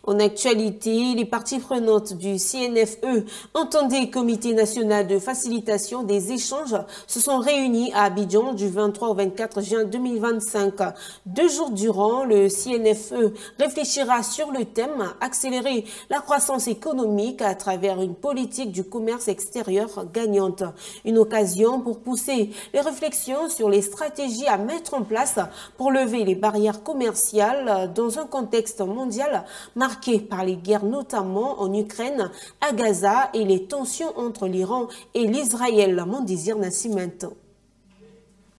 En actualité, les parties prenantes du CNFE, entendez Comité national de facilitation des échanges, se sont réunis à Abidjan du 23 au 24 juin 2025. 2 jours durant, le CNFE réfléchira sur le thème « Accélérer la croissance économique à travers une politique du commerce extérieur gagnante ». Une occasion pour pousser les réflexions sur les stratégies à mettre en place pour lever les barrières commerciales dans un contexte mondial marqué par les guerres notamment en Ukraine, à Gaza et les tensions entre l'Iran et l'Israël. Mon désir Nascimento.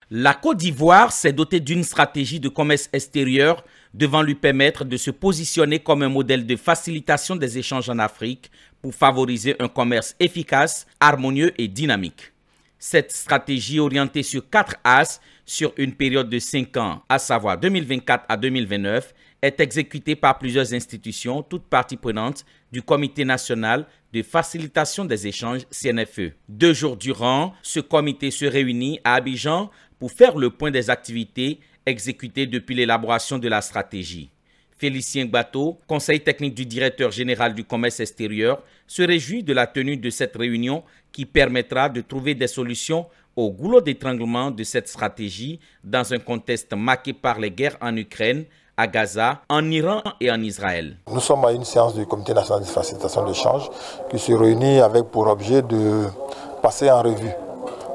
La Côte d'Ivoire s'est dotée d'une stratégie de commerce extérieur devant lui permettre de se positionner comme un modèle de facilitation des échanges en Afrique pour favoriser un commerce efficace, harmonieux et dynamique. Cette stratégie orientée sur 4 axes sur une période de 5 ans, à savoir 2024 à 2029, est exécutée par plusieurs institutions, toutes parties prenantes du Comité national de facilitation des échanges CNFE. 2 jours durant, ce comité se réunit à Abidjan pour faire le point des activités exécutées depuis l'élaboration de la stratégie. Félicien Gbato, conseiller technique du directeur général du commerce extérieur, se réjouit de la tenue de cette réunion qui permettra de trouver des solutions au goulot d'étranglement de cette stratégie dans un contexte marqué par les guerres en Ukraine, à Gaza, en Iran et en Israël. Nous sommes à une séance du Comité national de facilitation d'échange qui se réunit avec pour objet de passer en revue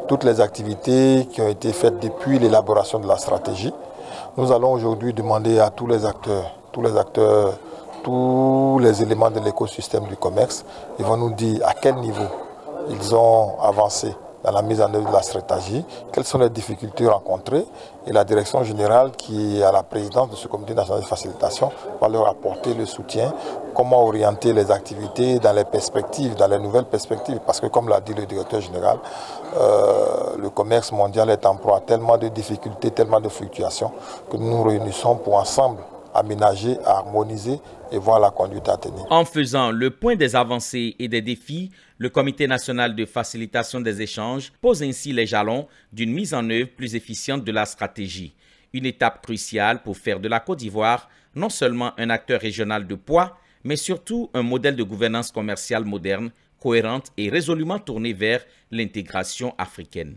toutes les activités qui ont été faites depuis l'élaboration de la stratégie. Nous allons aujourd'hui demander à tous les acteurs, tous les éléments de l'écosystème du commerce, ils vont nous dire à quel niveau ils ont avancé dans la mise en œuvre de la stratégie, quelles sont les difficultés rencontrées, et la direction générale qui est à la présidence de ce comité national de facilitation va leur apporter le soutien, comment orienter les activités dans les perspectives, dans les nouvelles perspectives, parce que comme l'a dit le directeur général, le commerce mondial est en proie à tellement de difficultés, tellement de fluctuations, que nous nous réunissons pour ensemble aménager, harmoniser et voir la conduite à tenir. En faisant le point des avancées et des défis, le Comité national de facilitation des échanges pose ainsi les jalons d'une mise en œuvre plus efficiente de la stratégie. Une étape cruciale pour faire de la Côte d'Ivoire non seulement un acteur régional de poids, mais surtout un modèle de gouvernance commerciale moderne, cohérente et résolument tournée vers l'intégration africaine.